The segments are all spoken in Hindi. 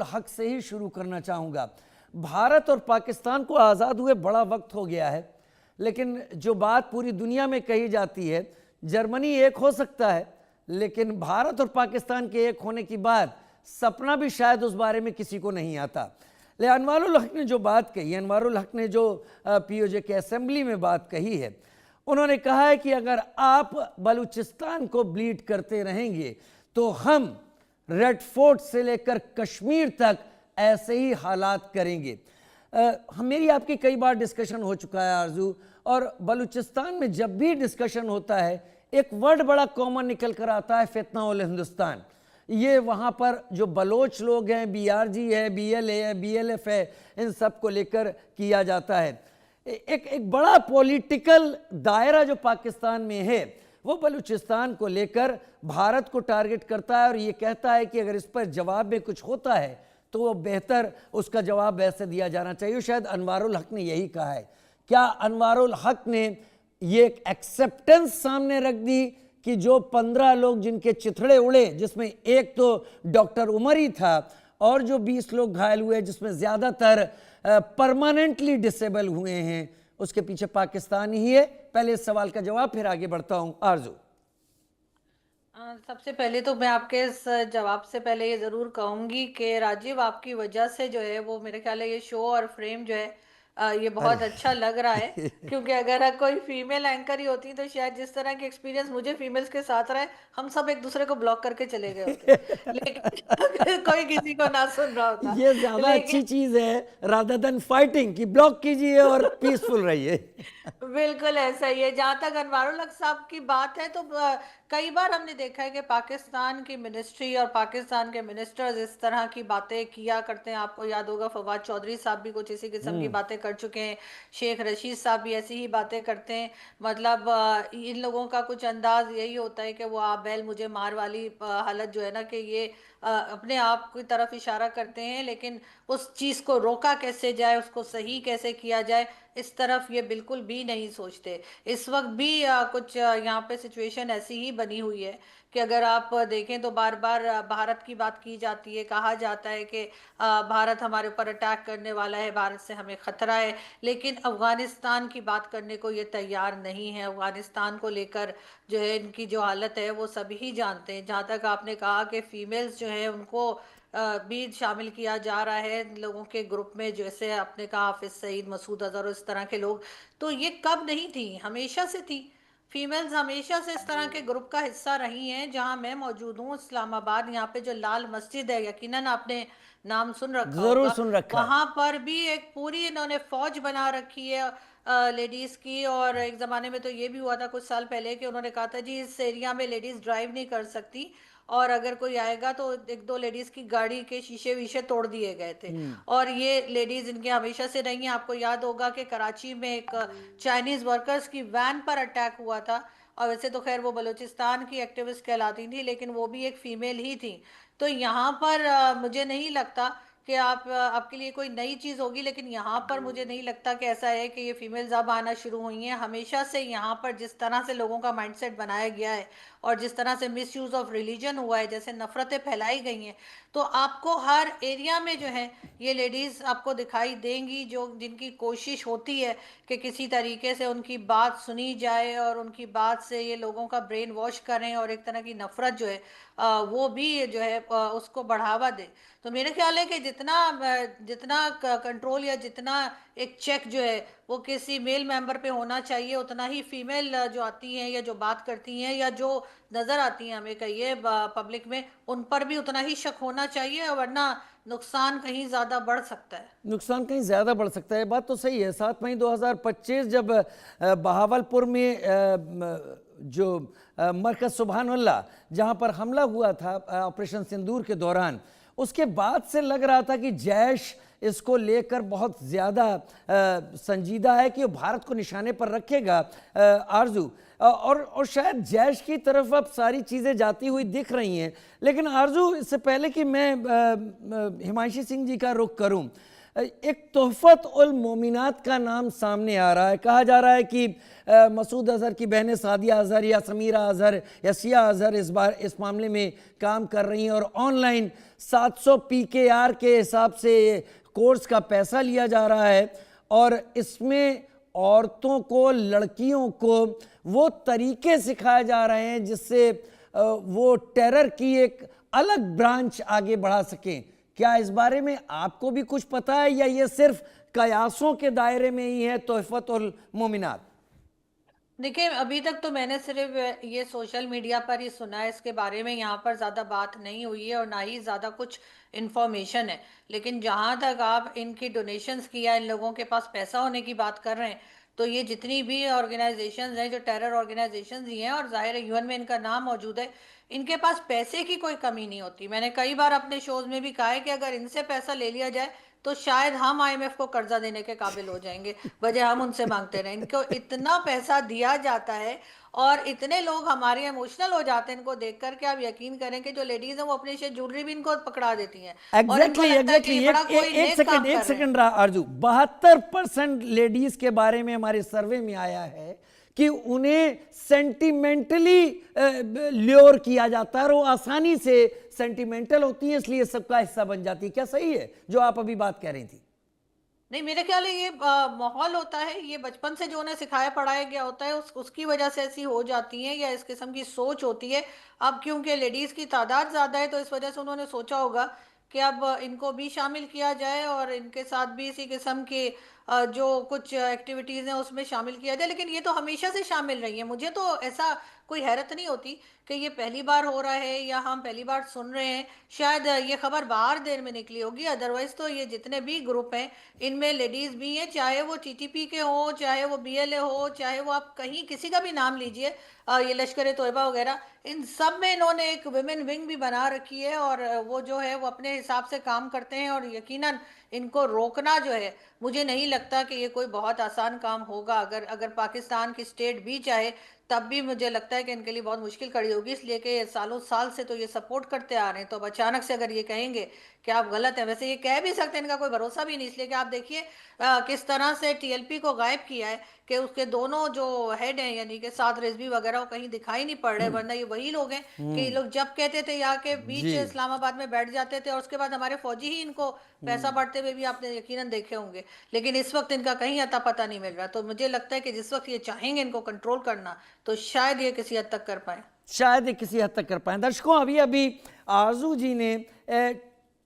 हक से ही शुरू करना चाहूँगा। भारत और पाकिस्तान को आज़ाद हुए बड़ा वक्त हो गया है, लेकिन जो बात पूरी दुनिया में कही जाती है, जर्मनी एक हो सकता है, लेकिन भारत और पाकिस्तान के एक होने की बात सपना भी शायद उस बारे में किसी को नहीं आता। ले अनवारुल हक ने जो बात कही, अनवारुल हक ने जो पीओजे के असेंबली में बात कही है, उन्होंने कहा है कि अगर आप बलूचिस्तान को ब्लीड करते रहेंगे तो हम रेड फोर्ट से लेकर कश्मीर तक ऐसे ही हालात करेंगे। मेरी आपकी कई बार डिस्कशन हो चुका है आरजू, और बलूचिस्तान में जब भी डिस्कशन होता है एक वर्ड बड़ा कॉमन निकल कर आता है, फितना उल हिंदुस्तान। ये वहाँ पर जो बलोच लोग हैं, बीआरजी है, बीएलए है, बीएलएफ है, इन सब को लेकर किया जाता है। एक बड़ा पॉलिटिकल दायरा जो पाकिस्तान में है वो बलूचिस्तान को लेकर भारत को टारगेट करता है और ये कहता है कि अगर इस पर जवाब में कुछ होता है तो वो बेहतर उसका जवाब वैसे दिया जाना चाहिए। शायद अनवारुल हक ने यही कहा है। क्या अनवारुल हक ने ये एक एक्सेप्टेंस सामने रख दी कि जो 15 लोग जिनके चिथड़े उड़े, जिसमें एक तो डॉक्टर उमर ही था, और जो 20 लोग घायल हुए जिसमें ज़्यादातर परमानेंटली डिसेबल हुए हैं, उसके पीछे पाकिस्तान ही है? पहले इस सवाल का जवाब, फिर आगे बढ़ता हूं। आरजू, सबसे पहले तो मैं आपके इस जवाब से पहले ये ज़रूर कहूँगी कि राजीव, आपकी वजह से जो है वो मेरे ख्याल है ये शो और फ्रेम जो है ये बहुत अच्छा लग रहा है। क्योंकि अगर कोई फीमेल एंकर ही होती तो शायद जिस तरह के एक्सपीरियंस मुझे फीमेल्स के साथ रहे, हम सब एक दूसरे को ब्लॉक करके चले गए होते। लेकिन अगर कोई किसी को ना सुन रहा होता, ये ज्यादा अच्छी चीज है रादर देन फाइटिंग कि ब्लॉक कीजिए और पीसफुल रहिए। बिल्कुल ऐसा ही है। जहां तक अनवारुल हक साहब की बात है तो कई बार हमने देखा है कि पाकिस्तान की मिनिस्ट्री और पाकिस्तान के मिनिस्टर्स इस तरह की बातें किया करते हैं। आपको याद होगा फवाद चौधरी साहब भी कुछ इसी किस्म की बातें कर चुके हैं, शेख रशीद साहब भी ऐसी ही बातें करते हैं। मतलब इन लोगों का कुछ अंदाज यही होता है कि वो आप बैल मुझे मार वाली हालत जो है ना, कि ये अपने आप की तरफ इशारा करते हैं, लेकिन उस चीज़ को रोका कैसे जाए, उसको सही कैसे किया जाए, इस तरफ ये बिल्कुल भी नहीं सोचते। इस वक्त भी कुछ यहाँ पे सिचुएशन ऐसी ही बनी हुई है कि अगर आप देखें तो बार बार भारत की बात की जाती है, कहा जाता है कि भारत हमारे ऊपर अटैक करने वाला है, भारत से हमें खतरा है, लेकिन अफगानिस्तान की बात करने को ये तैयार नहीं है। अफगानिस्तान को लेकर जो है इनकी जो हालत है वो सभी जानते हैं। जहाँ तक आपने कहा कि फीमेल्स जो है उनको भी शामिल किया जा रहा है लोगों के ग्रुप में, जैसे आपने कहा हाफिज सईद, मसूद अजहर और इस तरह के लोग, तो ये कब नहीं थी, हमेशा से थी। फीमेल्स हमेशा से इस तरह के ग्रुप का हिस्सा रही हैं। जहां मैं मौजूद हूँ इस्लामाबाद, यहाँ पे जो लाल मस्जिद है, यकीनन आपने नाम सुन रखा जरूर होगा, सुन रखा है। वहां पर भी एक पूरी इन्होंने फौज बना रखी है लेडीज की। और एक जमाने में तो ये भी हुआ था कुछ साल पहले कि उन्होंने कहा था जी इस एरिया में लेडीज ड्राइव नहीं कर सकती, और अगर कोई आएगा तो एक दो लेडीज की गाड़ी के शीशे वीशे तोड़ दिए गए थे। और ये लेडीज इनके हमेशा से रही हैं। आपको याद होगा कि कराची में एक चाइनीज वर्कर्स की वैन पर अटैक हुआ था, और वैसे तो खैर वो बलूचिस्तान की एक्टिविस्ट कहलाती थी, लेकिन वो भी एक फीमेल ही थी। तो यहाँ पर मुझे नहीं लगता कि आपके लिए कोई नई चीज़ होगी, लेकिन यहाँ पर मुझे नहीं लगता कि ऐसा है कि ये फीमेल्स अब आना शुरू हुई हैं। हमेशा से यहाँ पर जिस तरह से लोगों का माइंडसेट बनाया गया है और जिस तरह से मिस यूज़ ऑफ रिलीजन हुआ है, जैसे नफ़रतें फैलाई गई हैं, तो आपको हर एरिया में जो है ये लेडीज़ आपको दिखाई देंगी जो जिनकी कोशिश होती है कि किसी तरीके से उनकी बात सुनी जाए और उनकी बात से ये लोगों का ब्रेन वॉश करें और एक तरह की नफ़रत जो है वो भी जो है उसको बढ़ावा दे। तो मेरे ख्याल है कि जितना कंट्रोल या जितना एक चेक जो है वो किसी मेल मेंबर पे होना चाहिए, उतना ही फीमेल जो आती हैं या जो बात करती हैं या जो नज़र आती हैं हमें कहिए पब्लिक में, उन पर भी उतना ही शक होना चाहिए, वरना नुकसान कहीं ज़्यादा बढ़ सकता है। नुकसान कहीं ज़्यादा बढ़ सकता है, बात तो सही है। 7 मई 2025 जब बहावलपुर में जो मरकज़ सुबहानअल्लाह जहाँ पर हमला हुआ था ऑपरेशन सिंदूर के दौरान, उसके बाद से लग रहा था कि जैश इसको लेकर बहुत ज़्यादा संजीदा है कि वो भारत को निशाने पर रखेगा। आरजू, और शायद जैश की तरफ अब सारी चीज़ें जाती हुई दिख रही हैं। लेकिन आरजू, इससे पहले कि मैं हिमांशी सिंह जी का रुख करूं, एक तोहफत उल मोमिनात का नाम सामने आ रहा है। कहा जा रहा है कि मसूद अजहर की बहनें सादिया अजहर या समीरा अजहर या सिया अजहर इस मामले में काम कर रही हैं और ऑनलाइन 700 PKR के हिसाब से कोर्स का पैसा लिया जा रहा है और इसमें औरतों को, लड़कियों को वो तरीके सिखाए जा रहे हैं जिससे वो टेरर की एक अलग ब्रांच आगे बढ़ा सकें। क्या इस बारे में आपको भी कुछ पता है या ये सिर्फ कयासों के दायरे में ही है तोहफत और मोमिनात? देखिए, अभी तक तो मैंने सिर्फ ये सोशल मीडिया पर ही सुना है, इसके बारे में यहाँ पर ज़्यादा बात नहीं हुई है और ना ही ज़्यादा कुछ इन्फॉर्मेशन है। लेकिन जहाँ तक आप इनकी डोनेशंस की या इन लोगों के पास पैसा होने की बात कर रहे हैं, तो ये जितनी भी ऑर्गेनाइजेशंस हैं, जो टेरर ऑर्गेनाइजेशंस ही हैं, और जाहिर है यूएन में इनका नाम मौजूद है, इनके पास पैसे की कोई कमी नहीं होती। मैंने कई बार अपने शोज में भी कहा है कि अगर इनसे पैसा ले लिया जाए तो शायद हम आईएमएफ को कर्जा देने के काबिल हो जाएंगे, बजाय हम उनसे मांगते रहे। इनको इतना पैसा दिया जाता है और इतने लोग हमारे इमोशनल हो जाते हैं इनको देख करके। आप यकीन करें कि जो लेडीज हैं वो अपनी से ज्वेलरी भी इनको पकड़ा देती हैं और इनको लगता है कि ये बड़ा कोई नेक काम कर रहे हैं। आरजू, 72% लेडीज के बारे में हमारे सर्वे में आया है कि उन्हें सेंटिमेंटली ल्योर किया जाता है और वो आसानी से सेंटिमेंटल होती है, इसलिए सबका हिस्सा बन जाती है। क्या सही है जो आप अभी बात कह रही थी? नहीं, मेरे ख्याल है ये माहौल होता है, ये बचपन से जो उन्हें सिखाया पढ़ाया गया होता है उसकी वजह से ऐसी हो जाती है, या इस किस्म की सोच होती है। अब क्योंकि लेडीज की तादाद ज्यादा है तो इस वजह से उन्होंने सोचा होगा कि अब इनको भी शामिल किया जाए और इनके साथ भी इसी किस्म के जो कुछ एक्टिविटीज हैं उसमें शामिल किया जाए। लेकिन ये तो हमेशा से शामिल रही है, मुझे तो ऐसा कोई हैरत नहीं होती कि ये पहली बार हो रहा है या हम पहली बार सुन रहे हैं। शायद ये खबर बाहर देर में निकली होगी, अदरवाइज तो ये जितने भी ग्रुप हैं इनमें लेडीज भी हैं, चाहे वो टीटीपी के हो, चाहे वो बीएलए हो, चाहे वो आप कहीं किसी का भी नाम लीजिए, ये लश्कर तोयबा वगैरह, इन सब में इन्होंने एक विमेन विंग भी बना रखी है और वो जो है वो अपने हिसाब से काम करते हैं। और यकीनन इनको रोकना जो है, मुझे नहीं लगता कि ये कोई बहुत आसान काम होगा। अगर अगर पाकिस्तान की स्टेट भी चाहे तब भी मुझे लगता है कि इनके लिए बहुत मुश्किल खड़ी होगी, इसलिए कि सालों साल से तो ये सपोर्ट करते आ रहे हैं। तो अब अचानक से अगर ये कहेंगे कि आप गलत हैं, वैसे ये कह भी सकते हैं, इनका कोई भरोसा भी नहीं, इसलिए कि आप देखिए किस तरह से टीएलपी को गायब किया है कि उसके दोनों जो हेड हैं यानी कि साद रिजवी वगैरह वो कहीं दिखाई नहीं पड़ रहे। वरना ये वही लोग हैं कि ये लोग जब कहते थे यहाँ के बीच जी। इस्लामाबाद में बैठ जाते थे और उसके बाद हमारे फौजी ही इनको पैसा बांटते हुए भी आपने यकीनन देखे होंगे। लेकिन इस वक्त इनका कहीं अता पता नहीं मिल रहा। तो मुझे लगता है कि जिस वक्त ये चाहेंगे इनको कंट्रोल करना तो शायद ये किसी हद तक कर पाए, शायद ये किसी हद तक कर पाए। दर्शकों, अभी अभी आरजू जी ने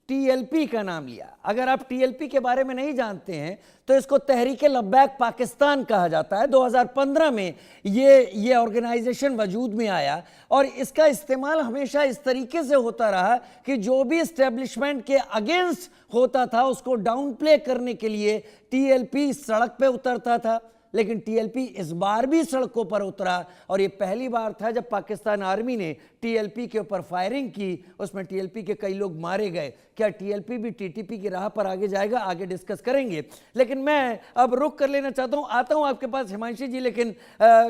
टीएलपी का नाम लिया। अगर आप टीएलपी के बारे में नहीं जानते हैं तो इसको तहरीक लब्बैक पाकिस्तान कहा जाता है। 2015 में ये ऑर्गेनाइजेशन वजूद में आया और इसका इस्तेमाल हमेशा इस तरीके से होता रहा कि जो भी इस्टेब्लिशमेंट के अगेंस्ट होता था उसको डाउन प्ले करने के लिए टीएलपी सड़क पे उतरता था। लेकिन टीएलपी इस बार भी सड़कों पर उतरा और ये पहली बार था जब पाकिस्तान आर्मी ने टीएलपी के ऊपर फायरिंग की। उसमें टीएलपी के कई लोग मारे गए। क्या टीएलपी भी टीटीपी की राह पर आगे जाएगा? आगे डिस्कस करेंगे। लेकिन मैं अब रुक कर लेना चाहता हूं, आता हूं आपके पास हिमांशी जी, लेकिन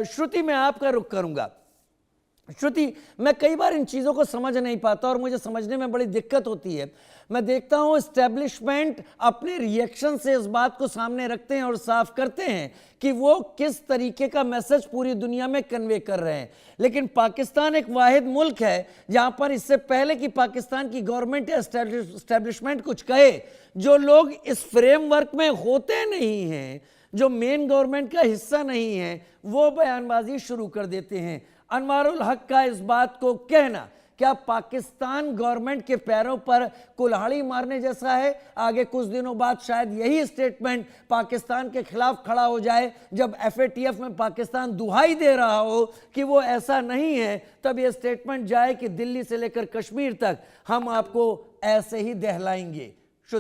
श्रुति मैं आपका रुख करूंगा। श्रुति, मैं कई बार इन चीज़ों को समझ नहीं पाता और मुझे समझने में बड़ी दिक्कत होती है। मैं देखता हूं एस्टेब्लिशमेंट अपने रिएक्शन से इस बात को सामने रखते हैं और साफ करते हैं कि वो किस तरीके का मैसेज पूरी दुनिया में कन्वे कर रहे हैं। लेकिन पाकिस्तान एक वाहिद मुल्क है जहां पर इससे पहले कि पाकिस्तान की गवर्नमेंट या एस्टेब्लिशमेंट कुछ कहे, जो लोग इस फ्रेमवर्क में होते नहीं हैं, जो मेन गवर्नमेंट का हिस्सा नहीं है, वो बयानबाजी शुरू कर देते हैं। अनवारुल हक का इस बात को कहना क्या पाकिस्तान गवर्नमेंट के पैरों पर कुल्हाड़ी मारने जैसा है? आगे कुछ दिनों बाद शायद यही स्टेटमेंट पाकिस्तान के खिलाफ खड़ा हो जाए जब एफएटीएफ में पाकिस्तान दुहाई दे रहा हो कि वो ऐसा नहीं है। तब ये स्टेटमेंट जाए कि दिल्ली से लेकर कश्मीर तक हम आपको ऐसे ही दहलाएंगे।